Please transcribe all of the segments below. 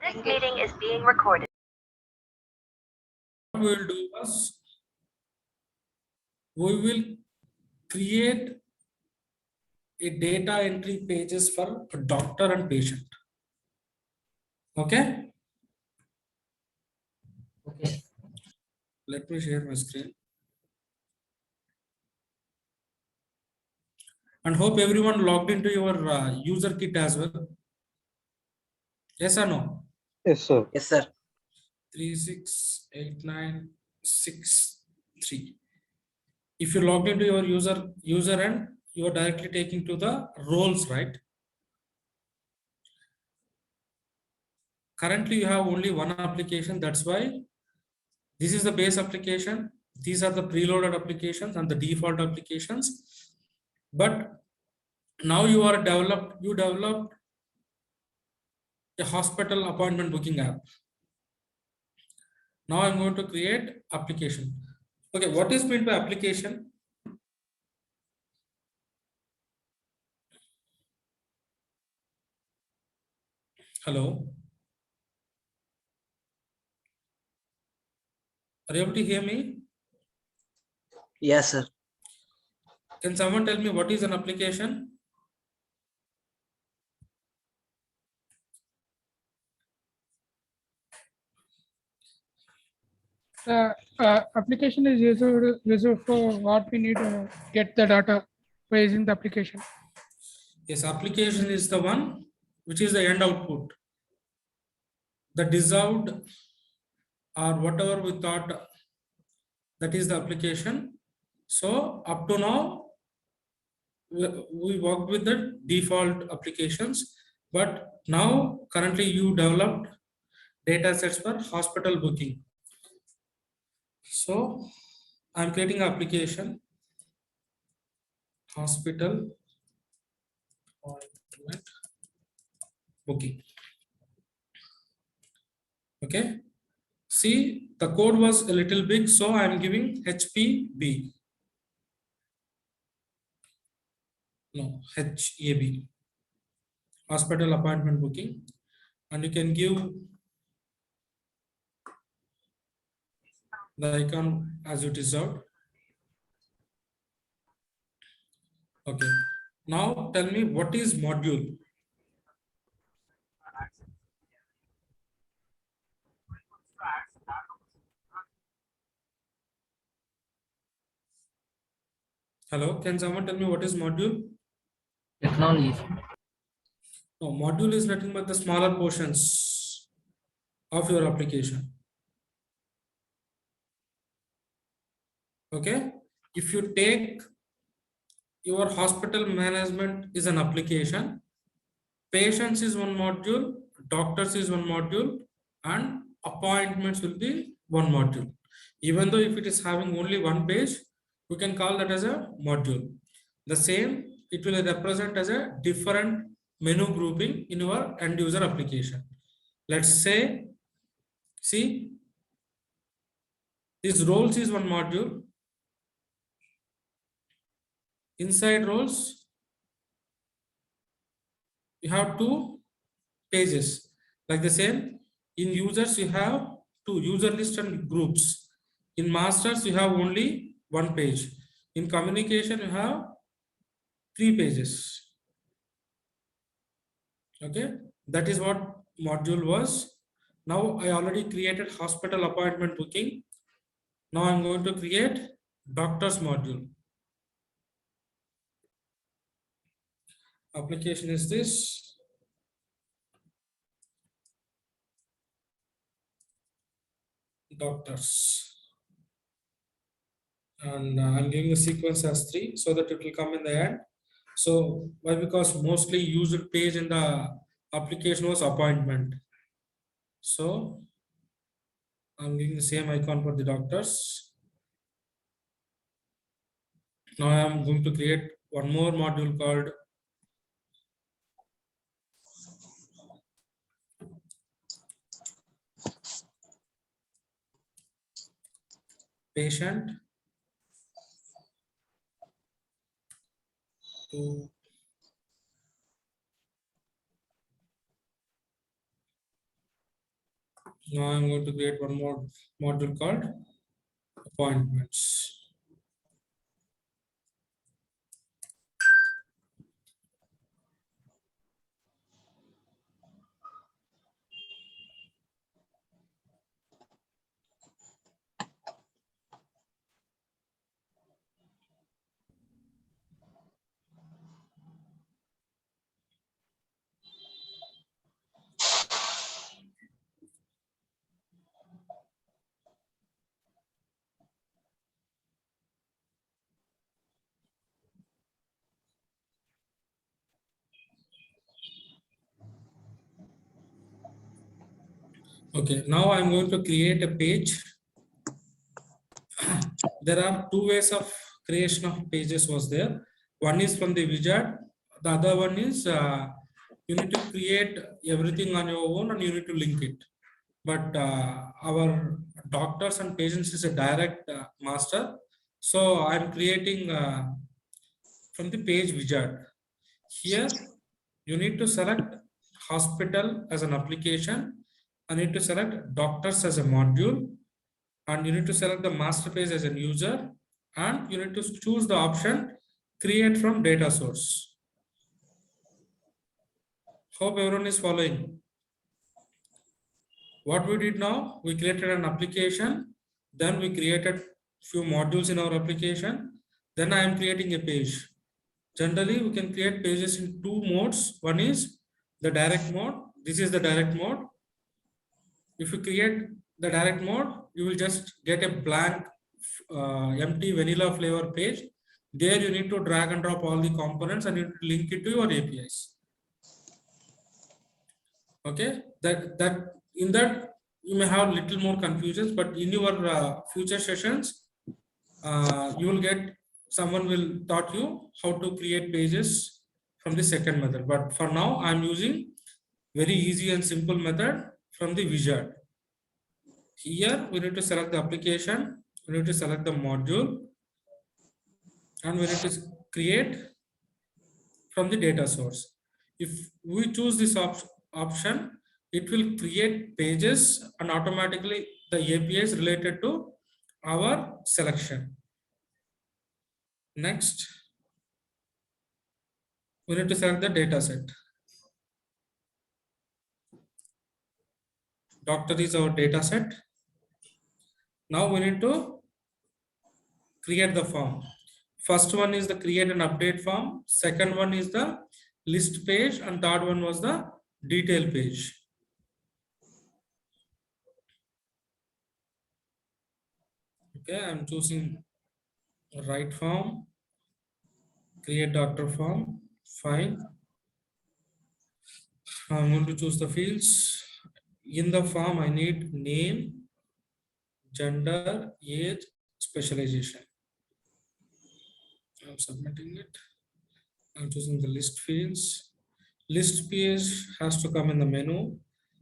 This meeting is being recorded. What we will do is we will create a data entry pages for a doctor and patient. Okay. Okay. Let me share my screen. And hope everyone logged into your user kit as well. Yes or no? Yes, sir. Yes, sir. 368963. If you logged into your user and you are directly taking to the roles, right? Currently you have only one application. That's why this is the base application. These are the preloaded applications and the default applications. But now you developed a hospital appointment booking app. Now I'm going to create application. Okay, what is meant by application? Hello. Are you able to hear me? Yes, sir. Can someone tell me what is an application? Application is used for what we need to get the data by using the application. Yes, application is the one which is the end output. The deserved or whatever we thought, that is the application. So up to now, we worked with the default applications, but now currently you developed data sets for hospital booking. So I'm creating an application, hospital appointment booking. Okay. See, the code was a little big, so I'm giving HPB. No, HAB. Hospital appointment booking. And you can give the icon as you deserved. Okay. Now tell me what is module? Hello, can someone tell me what is module? Technology. No, module is nothing but the smaller portions of your application. Okay. If you take your hospital management is an application, patients is one module, doctors is one module, and appointments will be one module. Even though if it is having only one page, we can call that as a module. The same, it will represent as a different menu grouping in your end user application. Let's say, see, this roles is one module. Inside roles, you have two pages. Like the same, in users, you have two user list and groups. In masters, you have only one page. In communication, you have 3 pages. Okay, that is what module was. Now I already created hospital appointment booking. Now I'm going to create doctors module. Application is this. Doctors. And I'm giving the sequence as 3 so that it will come in the end. So why? Because mostly used page in the application was appointment. So I'm giving the same icon for the doctors. Now I'm going to create one more module called patient to Now I'm going to create one more module called appointments. Okay, now I'm going to create a page. There are two ways of creation of pages was there. One is from the wizard. The other one is you need to create everything on your own and you need to link it. But our doctors and patients is a direct master. So I'm creating from the page wizard. Here you need to select hospital as an application. I need to select doctors as a module, and you need to select the master page as a user, and you need to choose the option create from data source. Hope everyone is following. What we did now, we created an application, then we created few modules in our application, then I am creating a page. Generally, we can create pages in two modes. One is the direct mode. This is the direct mode. If you create the direct mode, you will just get a blank empty vanilla flavor page. There you need to drag and drop all the components and you need to link it to your APIs. Okay, that in that you may have little more confusions, but in your future sessions, you will get someone will taught you how to create pages from the second method. But for now, I'm using very easy and simple method from the wizard. Here we need to select the application, we need to select the module, and we need to create from the data source. If we choose this option, it will create pages and automatically the APIs related to our selection. Next, we need to select the data set. Doctor is our data set. Now we need to create the form. First one is the create and update form. Second one is the list page, and third one was the detail page. Okay, I'm choosing right form, create doctor form, fine. I'm going to choose the fields. In the form, I need name, gender, age, specialization. I'm submitting it. I'm choosing the list fields. List page has to come in the menu.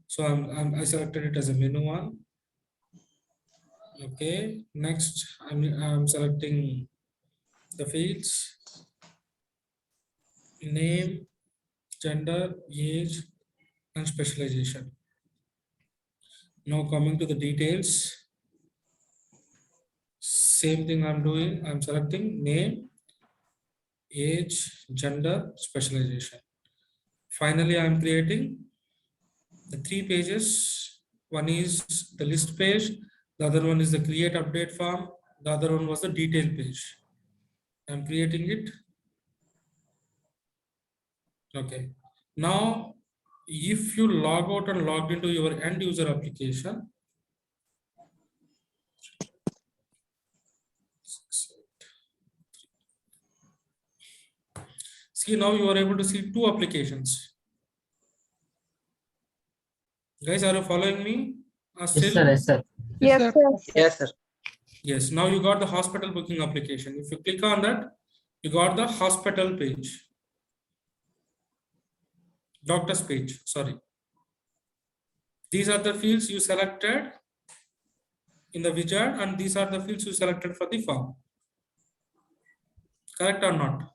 So I selected it as a menu one. Okay, next I'm selecting the fields, name, gender, age, and specialization. Now coming to the details, same thing I'm doing. I'm selecting name, age, gender, specialization. Finally, I'm creating the three pages. One is the list page, the other one is the create update form, the other one was the detail page. I'm creating it. Okay. Now, if you log out and log into your end user application, see now you are able to see two applications. Guys, are you following me? Yes, sir. Yes, sir. Yes, Yes, sir. sir. Yes, sir. Yes, now you got the hospital booking application. If you click on that, you got the hospital page. Doctor's page, sorry. These are the fields you selected in the wizard, and these are the fields you selected for the form. Correct or not?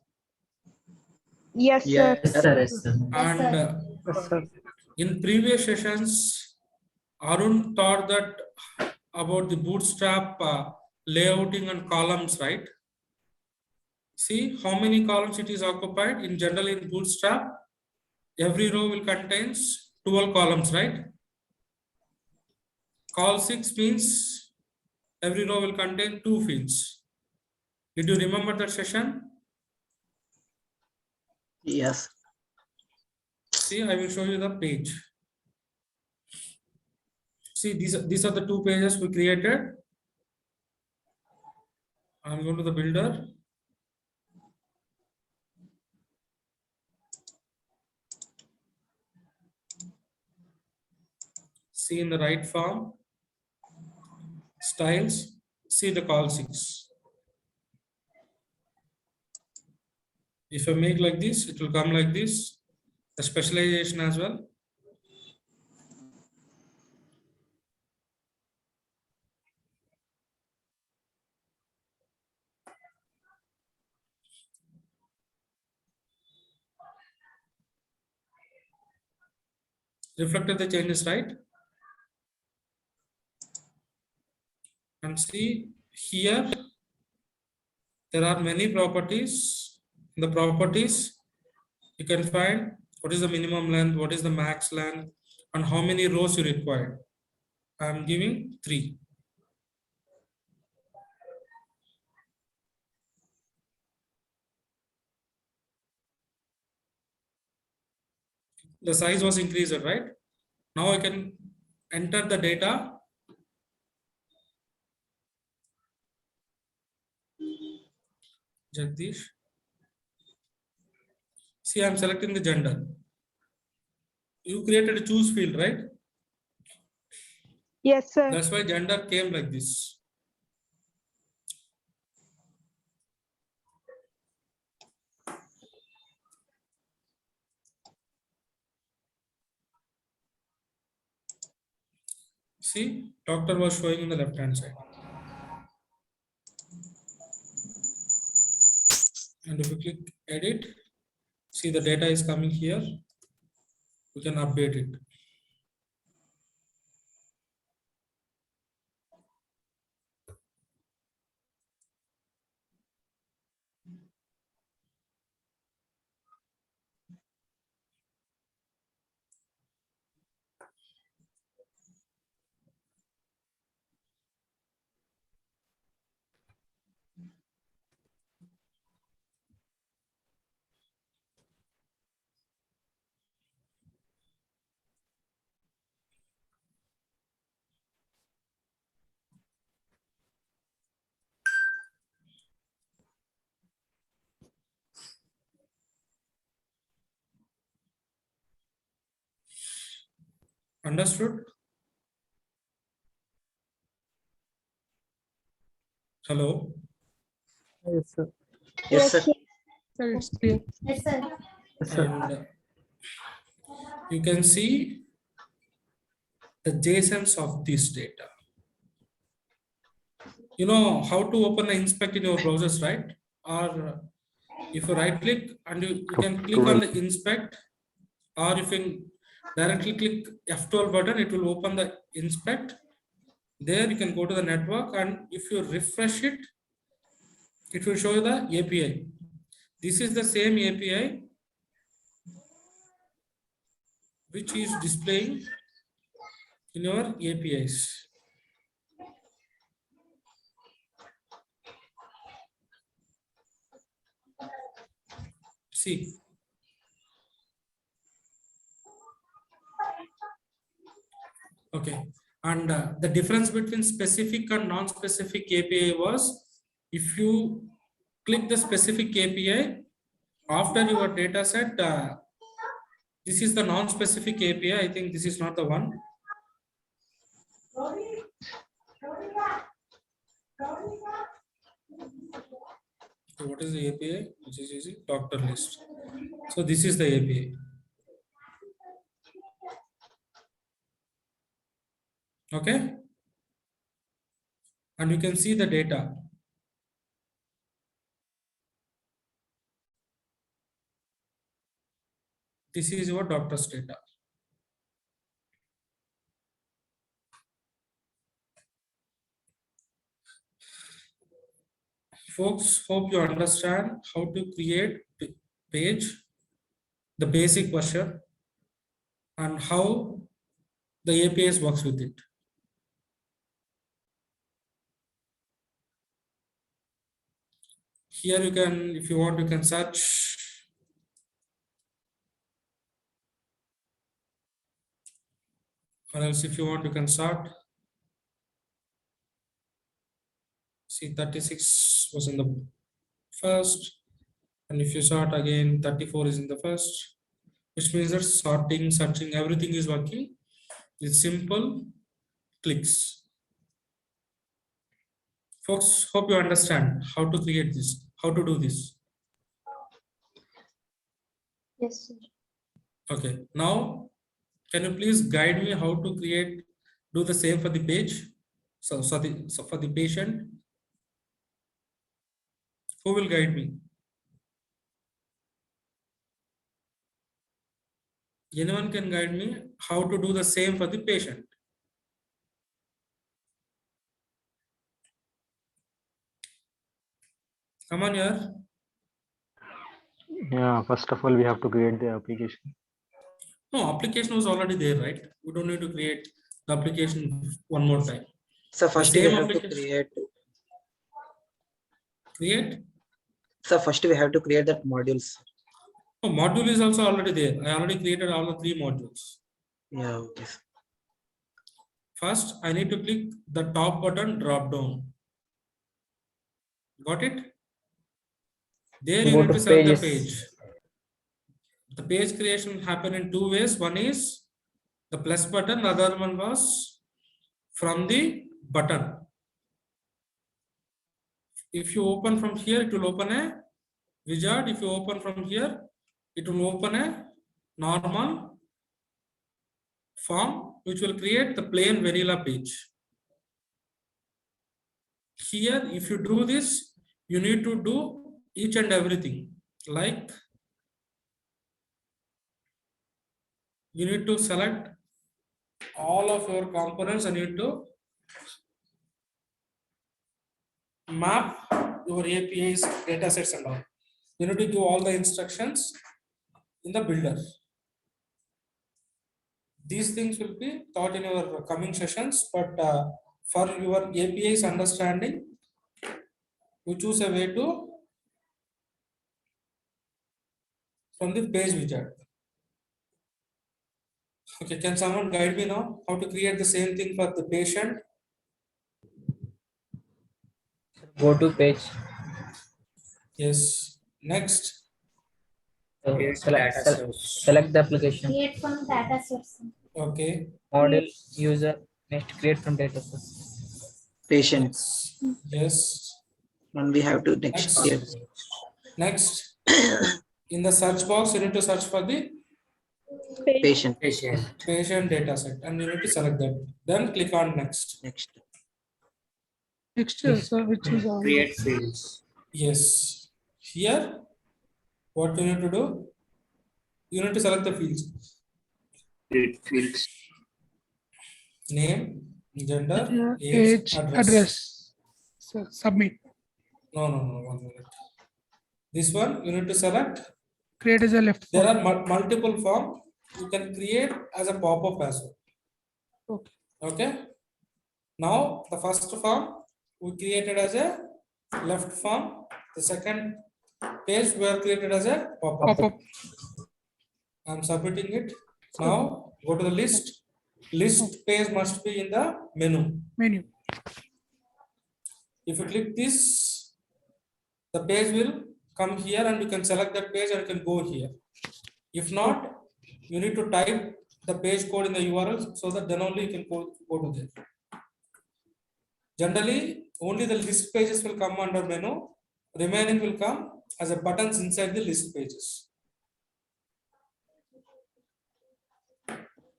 Yes, sir. Yes, sir. Yes, sir. And Yes, sir. in previous sessions, Arun taught that about the Bootstrap layouting and columns, right? See how many columns it is occupied. In general, in Bootstrap, every row will contains 12 columns, right? Col 6 means every row will contain 2 fields. Did you remember that session? Yes. See, I will show you the page. See, these are the 2 pages we created. I'm going to the builder. See in the right form, styles, see the call 6. If I make like this, it will come like this. The specialization as well. Reflected the changes, right? And see here, there are many properties. In the properties, you can find what is the minimum length, what is the max length, and how many rows you require. I am giving 3. The size was increased, right? Now I can enter the data. Jagadeesh. See, I am selecting the gender. You created a choose field, right? Yes, sir. That's why gender came like this. See, doctor was showing in the left hand side. And if you click edit, see the data is coming here. We can update it. Understood? Hello? Yes, sir. Yes, sir. Sir, it's clear. Yes, sir. And you can see the JSONs of this data. You know how to open and inspect in your browsers, right? Or if you right click and you can click on the inspect, or if you directly click F12 button, it will open the inspect. There you can go to the network, and if you refresh it, it will show you the API. This is the same API which is displaying in your APIs. See. Okay. And the difference between specific and non-specific API was, if you click the specific API after your data set, this is the non-specific API. I think this is not the one. So what is the API which is using doctor list? So this is the API. Okay. And you can see the data. This is your doctor's data. Folks, hope you understand how to create page, the basic version, and how the APIs works with it. Here you can, if you want, you can search. Or else if you want, you can start. See, 36 was in the first. And if you sort again, 34 is in the first. Which means that sorting, searching, everything is working. It's simple clicks. Folks, hope you understand how to create this, how to do this. Yes, sir. Okay, now can you please guide me how to create, do the same for the page? So for the patient, who will guide me? Anyone can guide me how to do the same for the patient? Come on here. Yeah, first of all, we have to create the application. No, application was already there, right? We don't need to create the application one more time. So first we same have to application. Create? So first we have to create that modules. Oh, module is also already there. I already created all the 3 modules. Yeah, okay. First, I need to click the top button drop down. Got it? There you Go need to to select the pages. page. The page creation happen in 2 ways. One is the plus button, the other one was from the button. If you open from here, it will open a wizard. If you open from here, it will open a normal form which will create the plain vanilla page. Here, if you do this, you need to do each and everything. Like you need to select all of your components and you need to map your APIs, datasets and all. You need to give all the instructions in the builder. These things will be taught in your coming sessions, but for your APIs understanding, you choose a way to from the page widget. Okay, can someone guide me now how to create the same thing for the patient? Go to page. Yes. Next. Select the application. Create from data source. Okay. Model user. Next, create from data source. Patient. Yes. And we have to next create. Next. In the search box, you need to search for the Patient. patient data set and you need to select that. Then click on next. Next. Next, sir, which is Create fields. Yes. Here, what you need to do? You need to select the fields. Create fields. Name, gender, age, address. So, submit. No, 1 minute. This one you need to select. Create as a left. There are multiple forms you can create as a pop-up as well. Okay. Okay. Now the first form we created as a left form. The second page we are created as a pop-up. Pop-up. I'm submitting it. Now go to the list. List page must be in the menu. Menu. If you click this, the page will come here and you can select that page and you can go here. If not, you need to type the page code in the URL so that then only you can go to there. Generally, only the list pages will come under menu. Remaining will come as a buttons inside the list pages.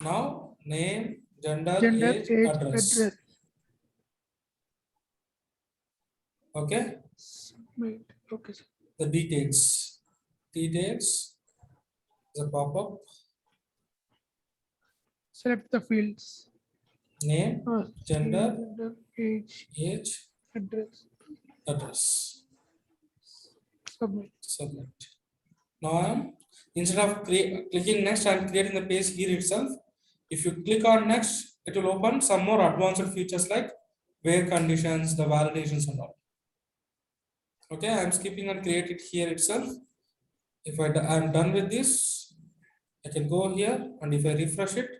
Now, name, gender, age, address. Okay. Wait. Okay, sir. The details. Details. The pop-up. Select the fields. Name, gender, age, age, address. address. Submit. Now I'm, instead of clicking next, I'm creating the page here itself. If you click on next, it will open some more advanced features like where conditions, the validations and all. Okay, I'm skipping and create it here itself. If I'm done with this, I can go here, and if I refresh it,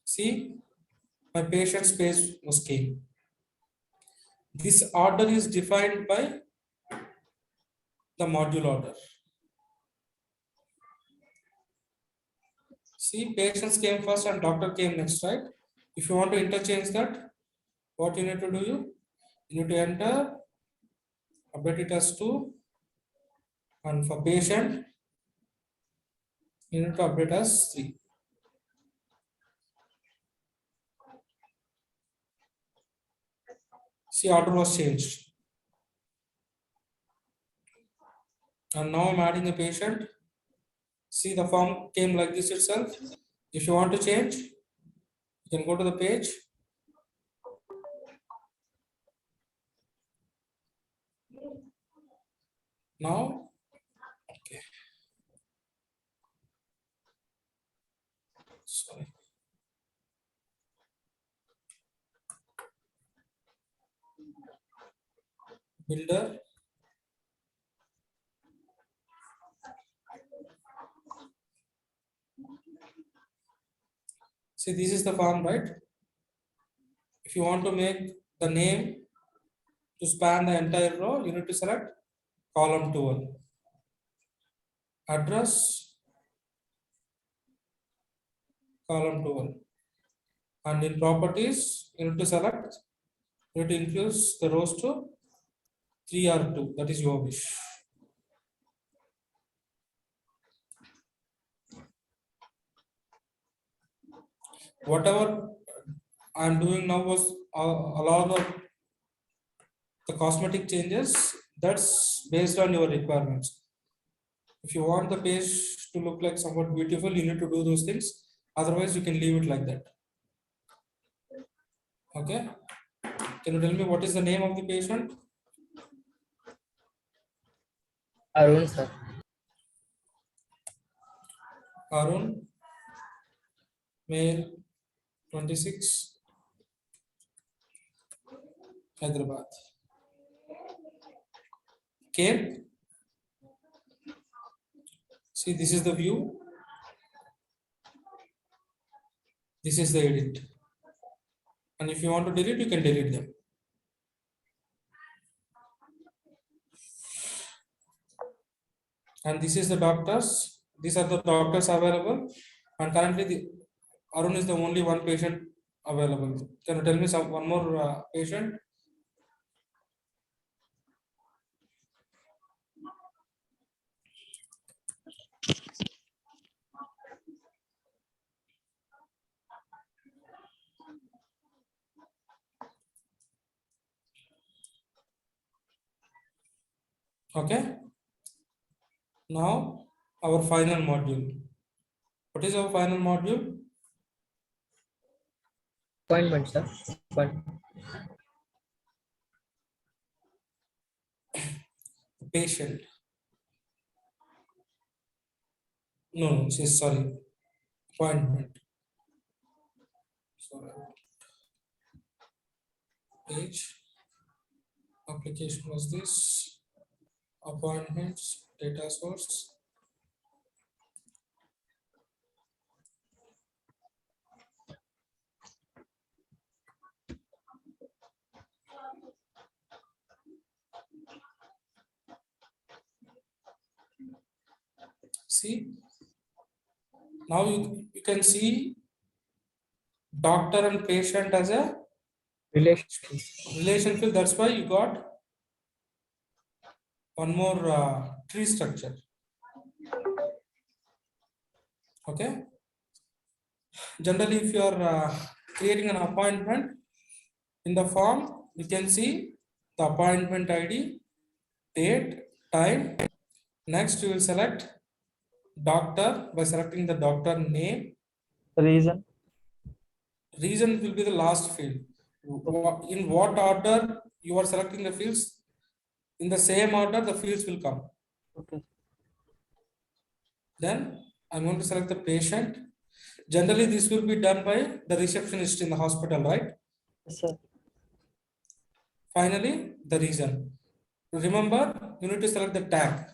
see my patient's page was came. This order is defined by the module order. See, patients came first and doctor came next, right? If you want to interchange that, what you need to do? You need to enter, update it as 2, and for patient, you need to update as 3. See, order was changed. And now I'm adding a patient. See, the form came like this itself. If you want to change, you can go to the page. Now, okay. Sorry. Builder. See, this is the form, right? If you want to make the name to span the entire row, you need to select column 12. Address, column 12. And in properties, you need to select, you need to increase the rows to 3 or 2. That is your wish. Whatever I'm doing now was a lot of the cosmetic changes. That's based on your requirements. If you want the page to look like somewhat beautiful, you need to do those things. Otherwise, you can leave it like that. Okay. Can you tell me what is the name of the patient? Arun, sir. Arun, male, 26, Hyderabad. Okay. See, this is the view. This is the edit. And if you want to delete, you can delete them. And this is the doctors. These are the doctors available. And currently, Arun is the only one patient available. Can you tell me one more patient? Okay. Now, our final module. What is our final module? Appointment, sir. Appointment. Patient. No, sorry. Appointment. Sorry. Page. Application was this. Appointments. Data source. See, now you can see doctor and patient as a relationship. That's why you got one more tree structure. Okay. Generally, if you are creating an appointment in the form, you can see the appointment ID, date, time. Next, you will select doctor by selecting the doctor name. Reason. Reason will be the last field. In what order you are selecting the fields, In the same order, the fields will come. Okay. Then I'm going to select the patient. Generally, this will be done by the receptionist in the hospital, right? Yes, sir. Finally, the reason. Remember, you need to select the tag.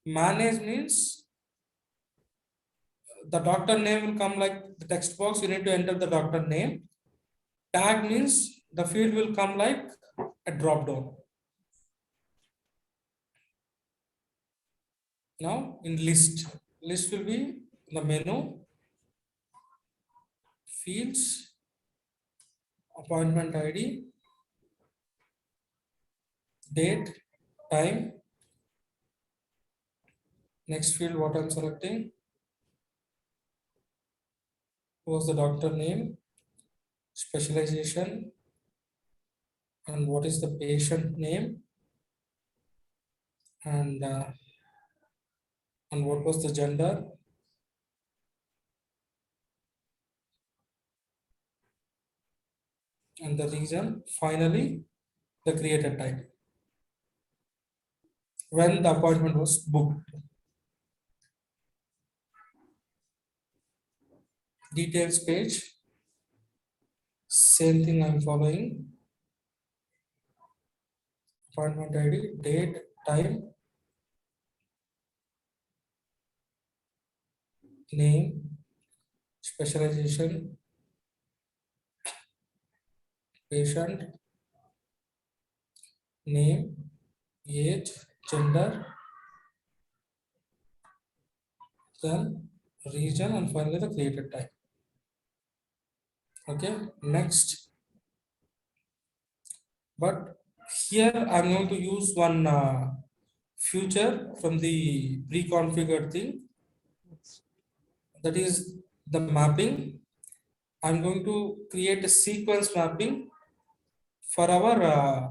Manage means the doctor name will come like the text box. You need to enter the doctor name. Tag means the field will come like a drop down. Now in list will be the menu, fields, appointment ID, date, time. Next field, what I'm selecting was the doctor name, specialization, and what is the patient name, and what was the gender, and the reason. Finally, the created time when the appointment was booked. Details page, same thing I'm following. Appointment ID, date, time, name, specialization, patient, name, age, gender, then region, and finally the created time. Okay, next. But here I'm going to use one feature from the pre-configured thing, that is the mapping. I'm going to create a sequence mapping for our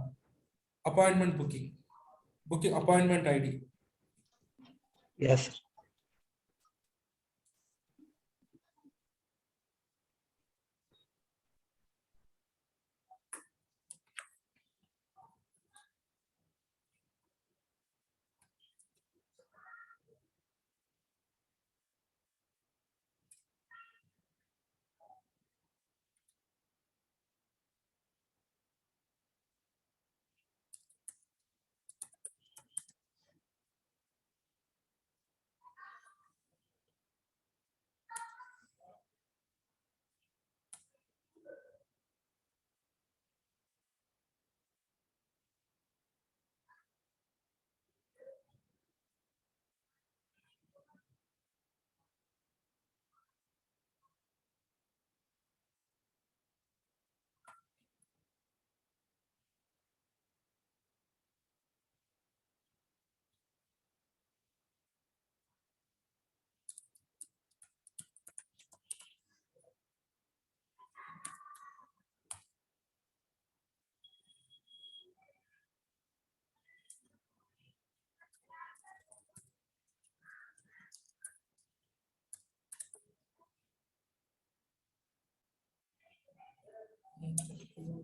appointment booking appointment ID. Yes, sir.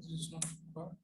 This is not bad.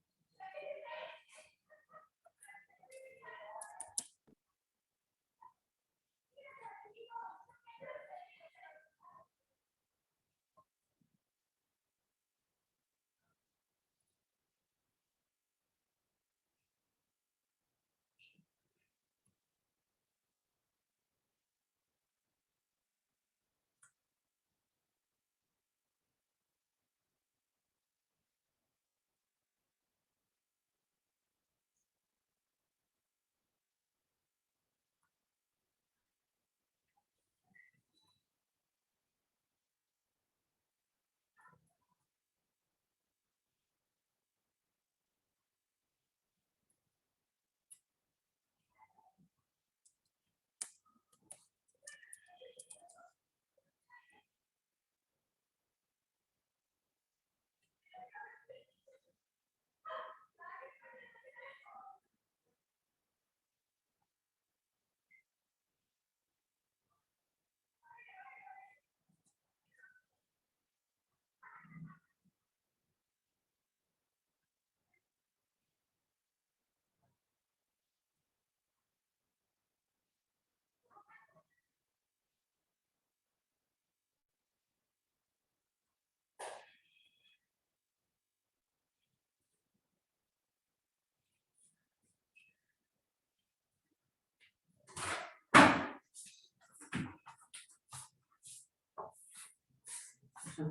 See,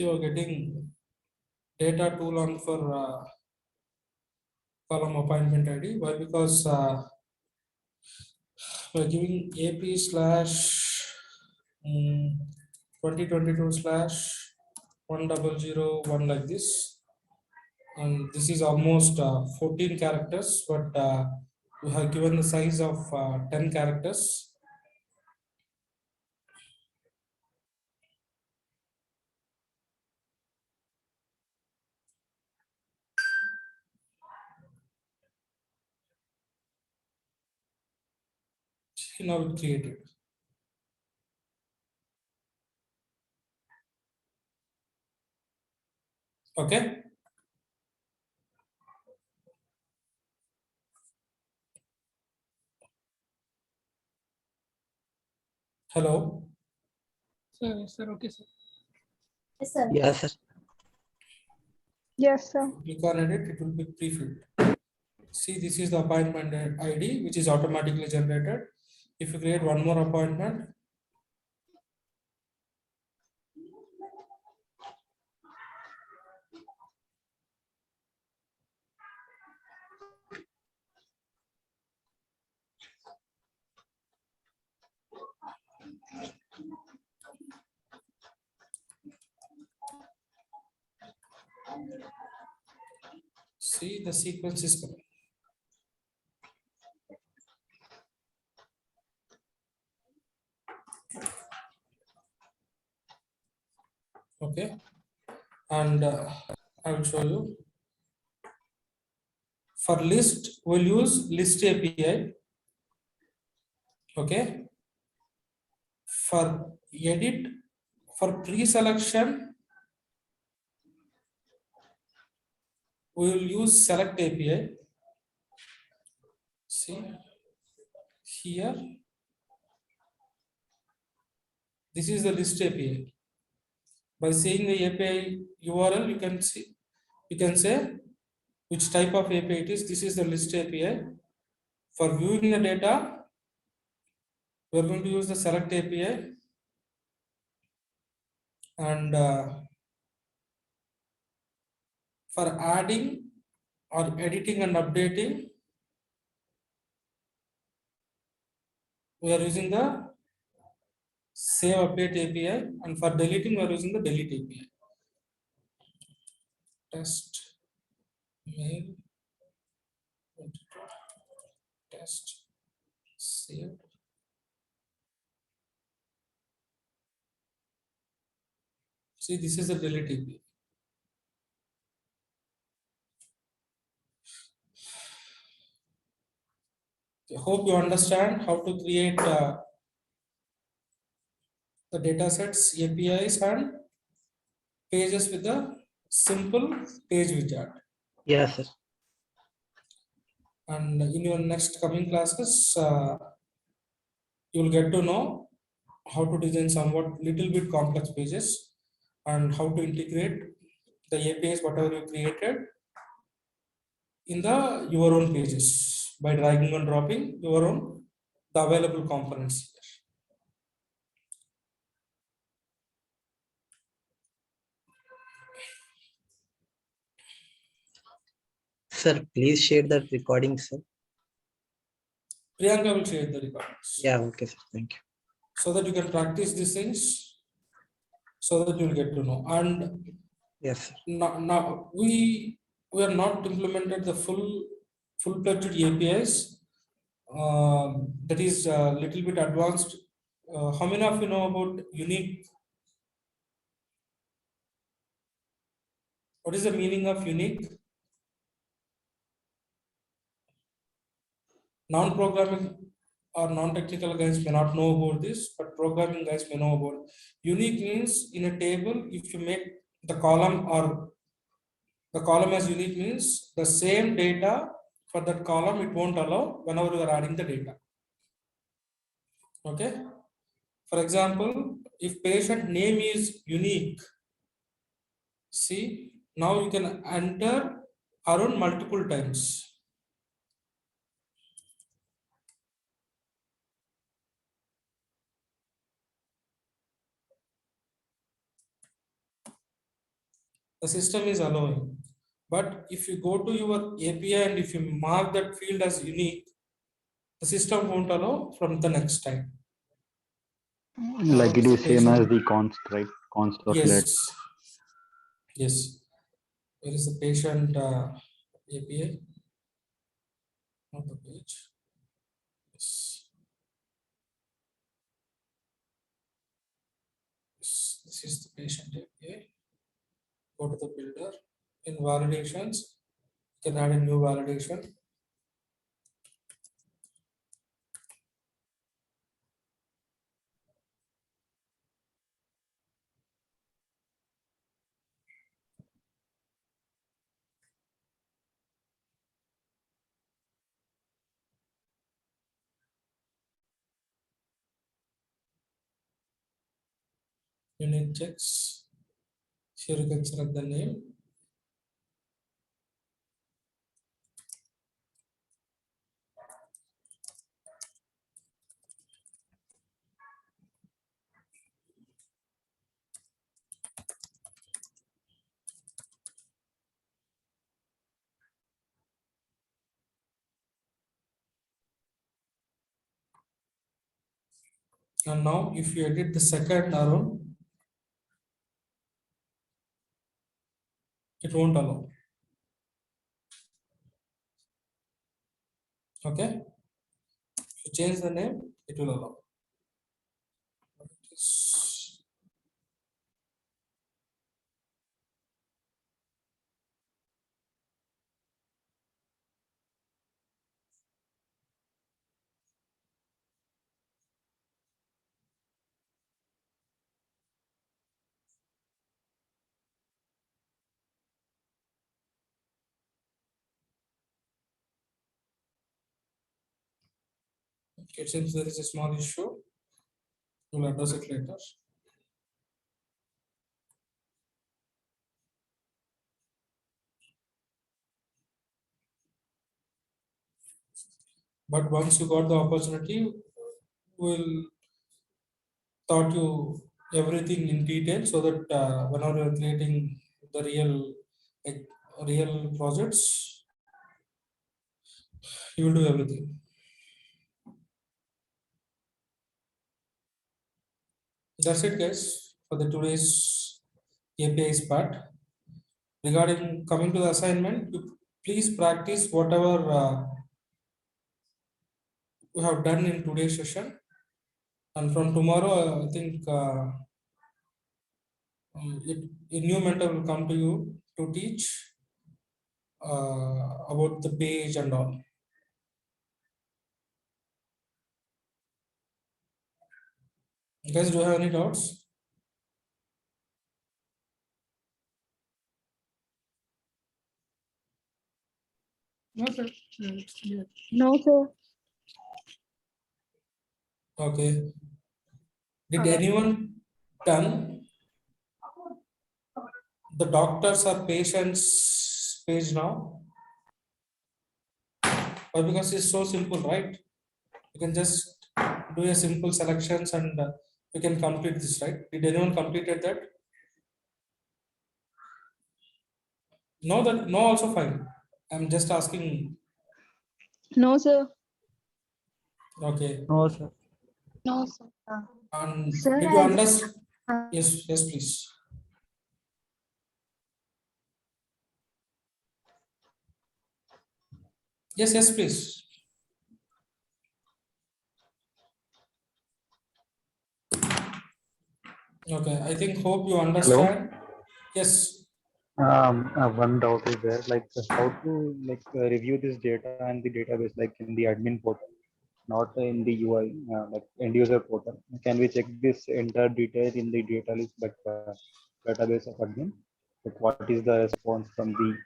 you're getting data too long for column appointment ID. Why? Because we're giving AP slash 2022 slash 1001 like this, and this is almost 14 characters, but we have given the size of 10 characters. Now it created. Okay. Hello. Sir, okay, sir. Yes, sir. Yes, sir. Yes, sir. Click on edit, it will be pre-filled. See, this is the appointment ID, which is automatically generated. If you create one more appointment, see the sequence is coming. Okay, and I will show you. For list, we'll use list API. Okay. For edit, for pre-selection, we will use select API. See here, this is the list API. By saying the API URL, you can see, you can say which type of API it is. This is the list API. For viewing the data, we are going to use the select API, and for adding or editing and updating, we are using the save update API, and for deleting, we are using the delete API. Test mail, test save. See, this is the delete API. I hope you understand how to create the data sets, APIs, and pages with a simple page widget. Yes, sir. And in your next coming classes, you will get to know how to design somewhat little bit complex pages and how to integrate the APIs, whatever you created, in the your own pages by dragging and dropping your own the available components here. Sir, please share that recording, sir. Priyanka will share the recordings. Yeah, okay, sir. Thank you. So that you can practice these things, so that you will get to know. And Yes, sir. now we are not implemented the full-fledged APIs. That is a little bit advanced. How many of you know about unique? What is the meaning of unique? Non-programming or non-technical guys may not know about this, but programming guys may know about it. Unique means in a table, if you make the column or the column as unique means the same data for that column, it won't allow whenever you are adding the data. Okay. For example, if patient name is unique, see, now you can enter Arun multiple times. The system is allowing. But if you go to your API and if you mark that field as unique, the system won't allow from the next time. Like it The is same as patient- the const, right? Const dot let. Yes. Yes. Where is the patient API? Not the page. Yes. This is the patient API. Go to the builder. In validations, you can add a new validation. Unit checks. Here you can select the name. And now if you edit the second arrow, it won't allow. Okay. If you change the name, it will allow. Yes. Okay, since there is a small issue, we'll address it later. But once you got the opportunity, we'll taught you everything in detail so that whenever you're creating the like, real projects, you will do everything. That's it, guys, for the today's APIs part. Regarding coming to the assignment, you please practice whatever we have done in today's session. And from tomorrow, I think a new mentor will come to you to teach about the page and all. You guys, do you have any doubts? No, sir. It's clear. No, sir. Okay. Did anyone done the doctors or patients page now? Or because it's so simple, right? You can just do a simple selections and you can complete this, right? Did anyone completed that? No, that no, also fine. I'm just asking. No, sir. Okay. No, sir. No, sir. And Sir, did you I understand? Yes, yes, please. Yes, yes, please. Okay, I think hope you understand. Yes. One doubt is there, like how to review this data and the database, like in the admin portal, not in the UI, like end user portal. Can we check this entire detail in the data list, but database of admin? Like what is the response from the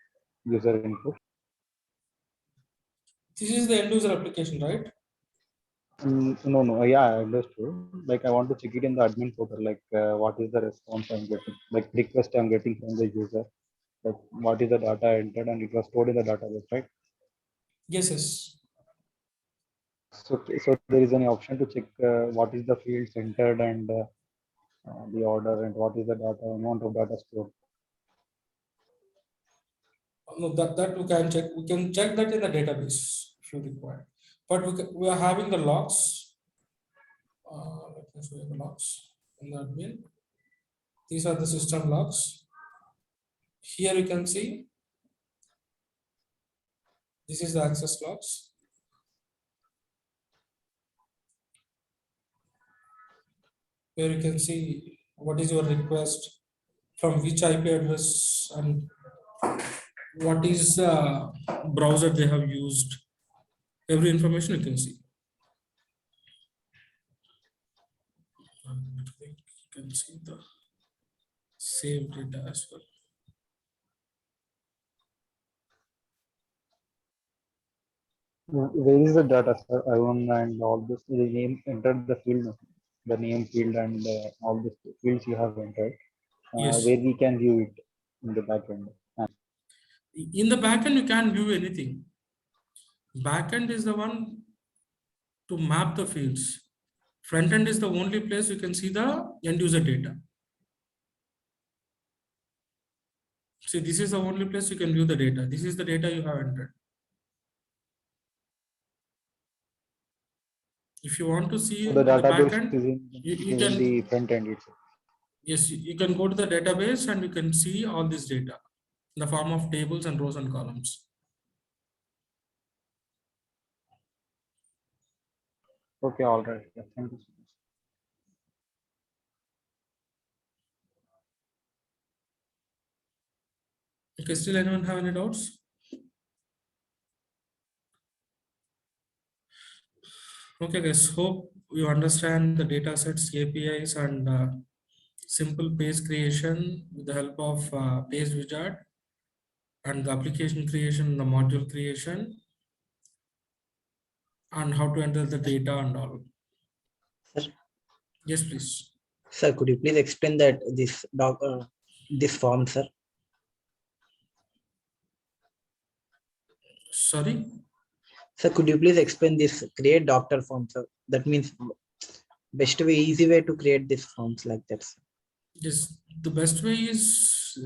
user input? This is the end user application, right? No. Yeah, I understood. Like, I want to check it in the admin portal. Like, what is the response I'm getting? Like, request I'm getting from the user. Like, what is the data I entered, and it was stored in the database, right? Yes. So there is any option to check what is the fields entered and the order and what is the data amount of data stored. No, that we can check. We can check that in the database if you require. But we are having the logs. Let me show you the logs in the admin. These are the system logs. Here you can see this is the access logs. Where you can see what is your request, from which IP address, and what is the browser they have used. Every information you can see. And I think you can see the saved data as well. Where is the data, sir? I want and all this. The name entered the field, the name field and all the fields you have entered. Yes. Where we can view it in the backend. In the backend, you can't view anything. Backend is the one to map the fields. Frontend is the only place you can see the end user data. See, this is the only place you can view the data. This is the data you have entered. If you want to see So the the database backend, is you in can, the front end itself. yes, you can go to the database and you can see all this data in the form of tables and rows and columns. Okay, all right. Yeah, thank you so much. Okay, still anyone have any doubts? Okay, guys, hope you understand the data sets, APIs, and simple page creation with the help of page wizard, and the application creation, the module creation, and how to enter the data and all. Sir, Yes, please. sir, could you please explain that this form, sir? Sorry. Sir, could you please explain this create doctor form, sir? That means best way, easy way to create these forms like that, sir. Yes, the best way is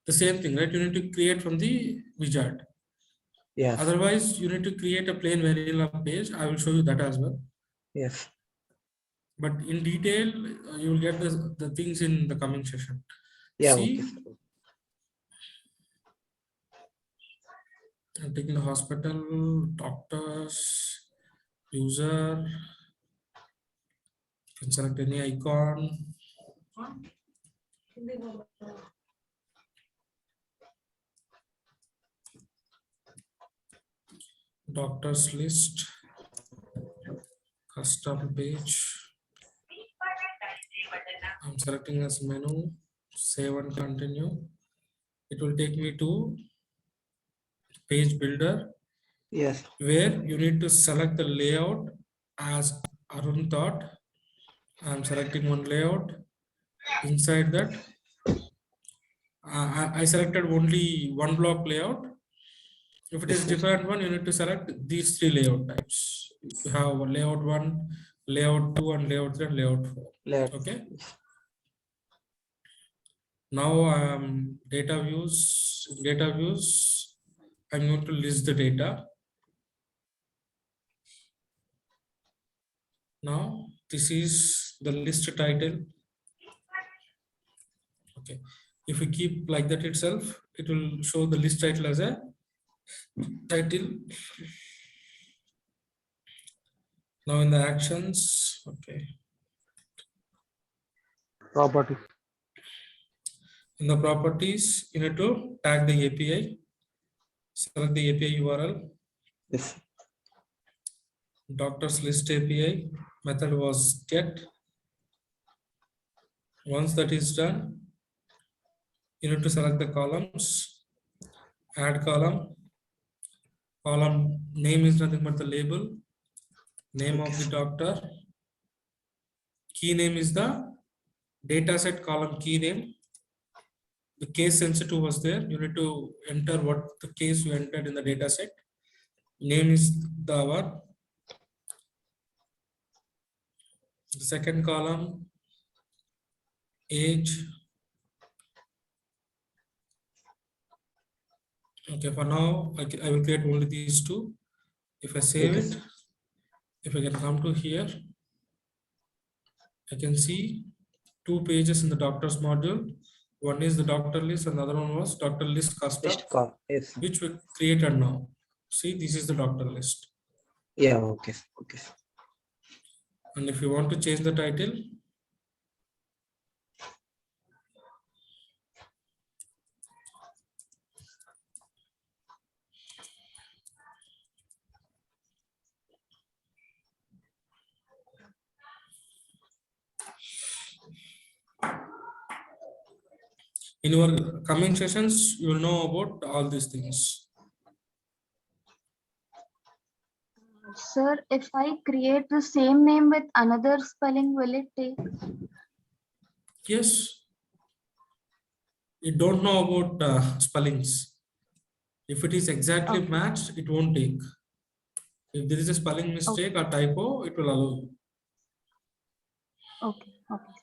the same thing, right? You need to create from the wizard. Yes. Otherwise, you need to create a plain vanilla page. I will show you that as well. Yes. But in detail, you will get the things in the coming session. Yeah. See, Okay, sir. I'm taking the hospital, doctors, user. You can select any icon. Doctors list, custom page. I'm selecting as menu, save and continue. It will take me to page builder. Yes. Where you need to select the layout as Arun thought. I'm selecting one layout. Inside that, I selected only one block layout. If it Yes, is sir. different one, you need to select these three layout types. You have layout 1, layout 2, and layout 3, and layout 4. Layout. Okay. Now data views. In data views, I'm going to list the data. Now this is the list title. Okay. If we keep like that itself, it will show the list title as a title. Now in the actions, okay. Property. In the properties, you need to tag the API. Select the API URL. Yes. Doctors list API method was get. Once that is done, you need to select the columns. Add column. Column name is nothing but the label. Name Okay, of the sir. doctor. Key name is the dataset column key name. The case sensitive was there. You need to enter what the case you entered in the dataset. Name is the hour. The second column, age. Okay, for now, I will create only these two. If I save Okay, it, sir. if I can come to here, I can see 2 pages in the doctor's module. One is the doctor list, and the other one was doctor list custom, Just call. Yes, sir. which we created now. See, this is the doctor list. Yeah, okay, sir. Okay, sir. And if you want to change the title, in your coming sessions, you will know about all these things. Sir, if I create the same name with another spelling, will it take? Yes, you don't know about spellings. If it is exactly Okay. matched, it won't take. If there is a spelling mistake or typo, it will allow you. Okay. Okay.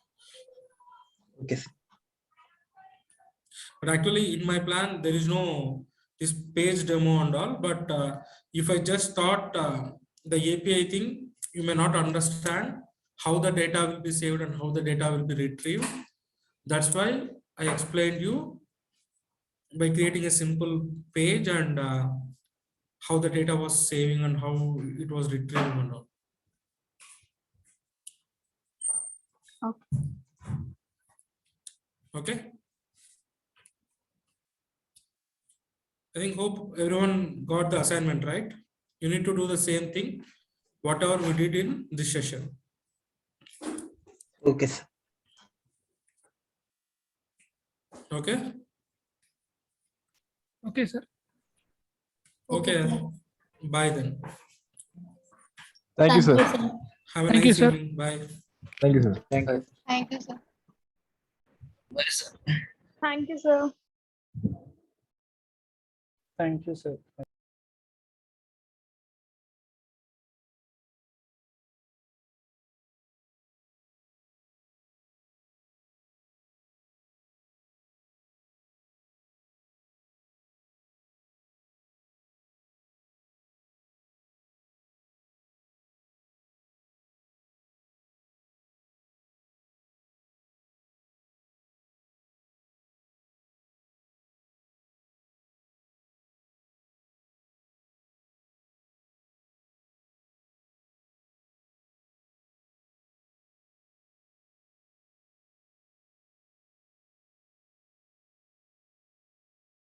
Okay, sir. But actually, in my plan, there is no this page demo and all. But if I just start the API thing, you may not understand how the data will be saved and how the data will be retrieved. That's why I explained you by creating a simple page and how the data was saving and how it was retrieving and all. Okay. Okay. I hope everyone got the assignment right. You need to do the same thing, whatever we did in this session. Okay, sir. Okay. Okay, sir. Okay. Bye then. Thank you, sir. Have a Thank you, nice sir. evening. Bye. Thank you, sir. Thank you. Thank you, sir. Thank you, sir. Thank you, sir.